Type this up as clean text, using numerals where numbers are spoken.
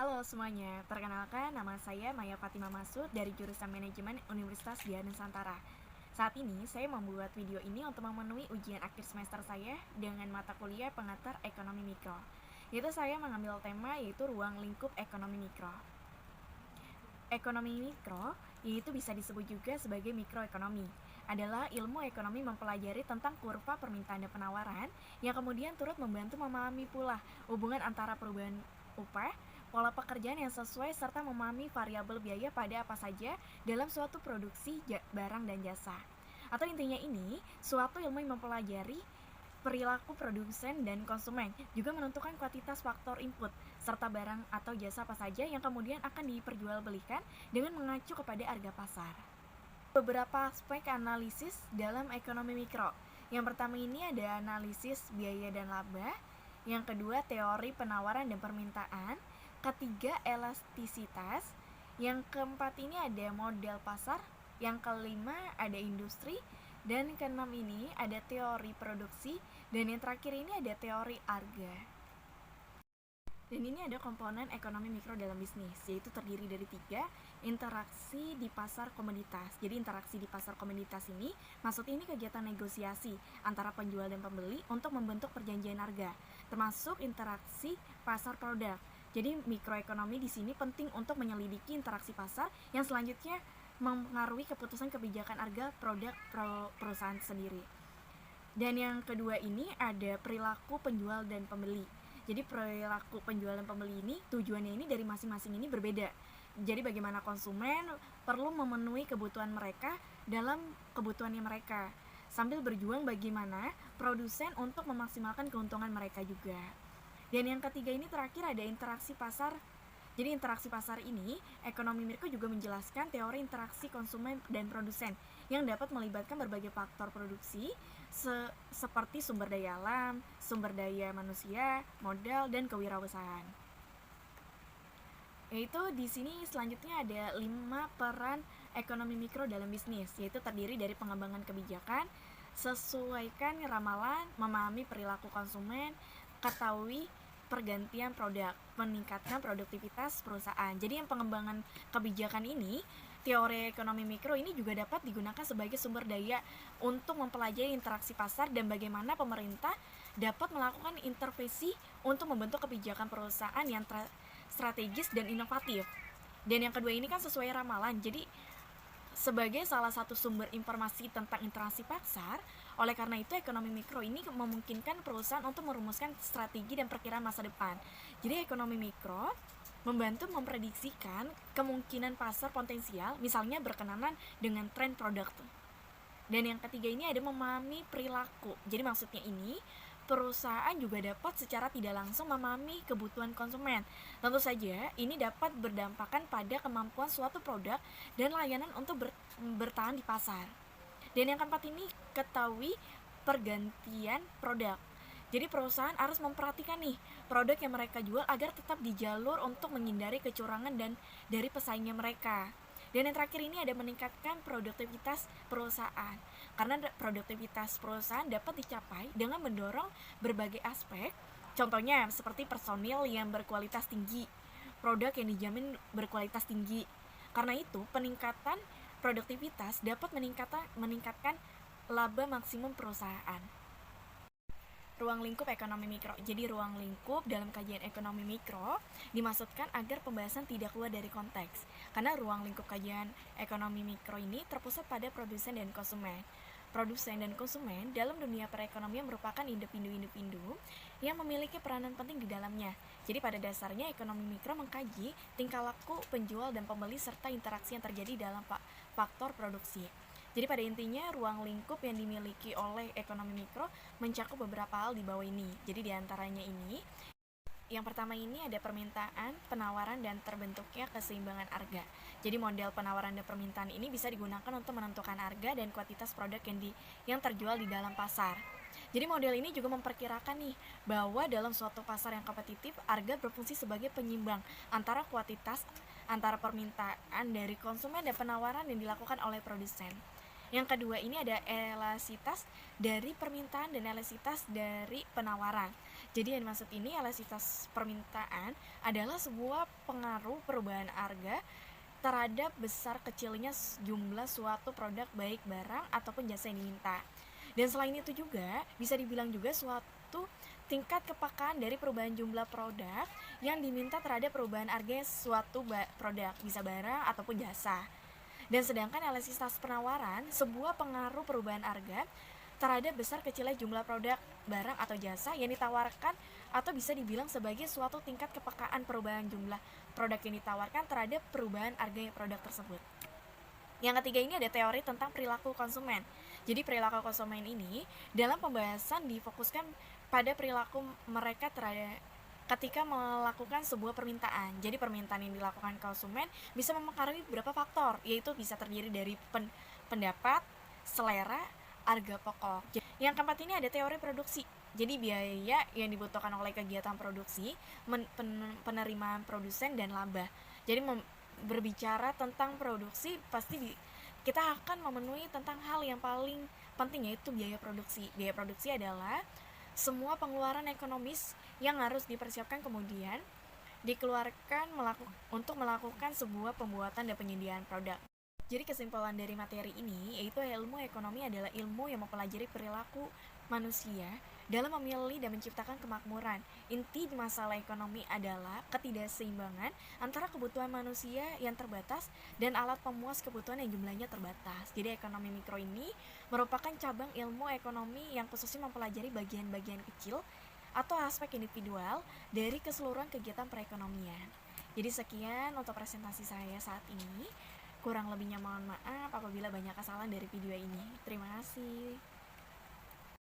Halo semuanya, perkenalkan nama saya Maya Fatima Masud dari jurusan Manajemen Universitas Dian Nusantara. Saat ini saya membuat video ini untuk memenuhi ujian akhir semester saya dengan mata kuliah pengantar ekonomi mikro. Yaitu saya mengambil tema yaitu ruang lingkup ekonomi mikro. Ekonomi mikro, yaitu bisa disebut juga sebagai mikroekonomi, adalah ilmu ekonomi mempelajari tentang kurva permintaan dan penawaran yang kemudian turut membantu memahami pula hubungan antara perubahan upah, pola pekerjaan yang sesuai serta memahami variabel biaya pada apa saja dalam suatu produksi barang dan jasa. Atau intinya ini, suatu ilmu yang mempelajari perilaku produsen dan konsumen, juga menentukan kuantitas faktor input, serta barang atau jasa apa saja yang kemudian akan diperjualbelikan dengan mengacu kepada harga pasar. Beberapa aspek analisis dalam ekonomi mikro. Yang pertama ini ada analisis biaya dan laba, yang kedua teori penawaran dan permintaan, ketiga elastisitas, yang keempat ini ada model pasar, yang kelima ada industri, dan keenam ini ada teori produksi, dan yang terakhir ini ada teori harga. Dan ini ada komponen ekonomi mikro dalam bisnis, yaitu terdiri dari 3, interaksi di pasar komoditas. Jadi interaksi di pasar komoditas ini, maksud ini kegiatan negosiasi antara penjual dan pembeli untuk membentuk perjanjian harga, termasuk interaksi pasar produk. Jadi mikroekonomi di sini penting untuk menyelidiki interaksi pasar yang selanjutnya mempengaruhi keputusan kebijakan harga produk perusahaan sendiri. Dan yang kedua ini ada perilaku penjual dan pembeli. Jadi perilaku penjual dan pembeli ini tujuannya ini dari masing-masing ini berbeda. Jadi bagaimana konsumen perlu memenuhi kebutuhan mereka dalam kebutuhannya mereka, sambil berjuang bagaimana produsen untuk memaksimalkan keuntungan mereka juga. Dan yang ketiga ini terakhir ada interaksi pasar. Jadi interaksi pasar ini, ekonomi mikro juga menjelaskan teori interaksi konsumen dan produsen yang dapat melibatkan berbagai faktor produksi seperti sumber daya alam, sumber daya manusia, modal, dan kewirausahaan. Yaitu di sini selanjutnya ada 5 peran ekonomi mikro dalam bisnis, yaitu terdiri dari pengembangan kebijakan, sesuaikan ramalan, memahami perilaku konsumen, ketahui pergantian produk, meningkatkan produktivitas perusahaan. Jadi yang pengembangan kebijakan ini, teori ekonomi mikro ini juga dapat digunakan sebagai sumber daya untuk mempelajari interaksi pasar dan bagaimana pemerintah dapat melakukan intervensi untuk membentuk kebijakan perusahaan yang strategis dan inovatif. Dan yang kedua ini kan sesuai ramalan. Jadi sebagai salah satu sumber informasi tentang interaksi pasar, oleh karena itu ekonomi mikro ini memungkinkan perusahaan untuk merumuskan strategi dan perkiraan masa depan. Jadi ekonomi mikro membantu memprediksikan kemungkinan pasar potensial, misalnya berkenalan dengan tren produk. Dan yang ketiga ini ada memahami perilaku. Jadi maksudnya ini, perusahaan juga dapat secara tidak langsung memahami kebutuhan konsumen. Tentu saja, ini dapat berdampak pada kemampuan suatu produk dan layanan untuk bertahan di pasar. Dan yang keempat ini, ketahui pergantian produk. Jadi perusahaan harus memperhatikan nih produk yang mereka jual agar tetap di jalur untuk menghindari kecurangan dan dari pesaingnya mereka. Dan yang terakhir ini ada meningkatkan produktivitas perusahaan. Karena produktivitas perusahaan dapat dicapai dengan mendorong berbagai aspek. Contohnya seperti personil yang berkualitas tinggi, produk yang dijamin berkualitas tinggi. Karena itu peningkatan produktivitas dapat meningkatkan laba maksimum perusahaan. Ruang lingkup ekonomi mikro. Jadi ruang lingkup dalam kajian ekonomi mikro dimaksudkan agar pembahasan tidak keluar dari konteks. Karena ruang lingkup kajian ekonomi mikro ini terpusat pada produsen dan konsumen. Produsen dan konsumen dalam dunia perekonomian merupakan individu-individu yang memiliki peranan penting di dalamnya. Jadi pada dasarnya ekonomi mikro mengkaji tingkah laku penjual dan pembeli serta interaksi yang terjadi dalam faktor produksi. Jadi pada intinya ruang lingkup yang dimiliki oleh ekonomi mikro mencakup beberapa hal di bawah ini. Jadi diantaranya ini, yang pertama ini ada permintaan, penawaran, dan terbentuknya keseimbangan harga. Jadi model penawaran dan permintaan ini bisa digunakan untuk menentukan harga dan kuantitas produk yang terjual di dalam pasar. Jadi model ini juga memperkirakan nih bahwa dalam suatu pasar yang kompetitif, harga berfungsi sebagai penyimbang antara kuantitas, antara permintaan dari konsumen dan penawaran yang dilakukan oleh produsen. Yang kedua ini ada elastisitas dari permintaan dan elastisitas dari penawaran. Jadi yang dimaksud ini elastisitas permintaan adalah sebuah pengaruh perubahan harga terhadap besar kecilnya jumlah suatu produk baik barang ataupun jasa yang diminta. Dan selain itu juga bisa dibilang juga suatu tingkat kepekaan dari perubahan jumlah produk yang diminta terhadap perubahan harga suatu produk, bisa barang ataupun jasa. Dan sedangkan elastisitas penawaran sebuah pengaruh perubahan harga terhadap besar kecilnya jumlah produk, barang atau jasa yang ditawarkan atau bisa dibilang sebagai suatu tingkat kepekaan perubahan jumlah produk yang ditawarkan terhadap perubahan harga produk tersebut. Yang ketiga ini ada teori tentang perilaku konsumen. Jadi perilaku konsumen ini dalam pembahasan difokuskan pada perilaku mereka terhadap ketika melakukan sebuah permintaan. Jadi permintaan yang dilakukan konsumen bisa mempengaruhi beberapa faktor, yaitu bisa terdiri dari pendapat, selera, harga pokok. Yang keempat ini ada teori produksi. Jadi biaya yang dibutuhkan oleh kegiatan produksi, penerimaan produsen dan laba. Jadi berbicara tentang produksi pasti kita akan memenuhi tentang hal yang paling penting, yaitu biaya produksi. Biaya produksi adalah semua pengeluaran ekonomis yang harus dipersiapkan kemudian dikeluarkan untuk melakukan sebuah pembuatan dan penyediaan produk. Jadi kesimpulan dari materi ini yaitu ilmu ekonomi adalah ilmu yang mempelajari perilaku manusia dalam memilih dan menciptakan kemakmuran. Inti masalah ekonomi adalah ketidakseimbangan antara kebutuhan manusia yang terbatas dan alat pemuas kebutuhan yang jumlahnya terbatas. Jadi ekonomi mikro ini merupakan cabang ilmu ekonomi yang khususnya mempelajari bagian-bagian kecil atau aspek individual dari keseluruhan kegiatan perekonomian. Jadi sekian untuk presentasi saya saat ini. Kurang lebihnya mohon maaf apabila banyak kesalahan dari video ini. Terima kasih.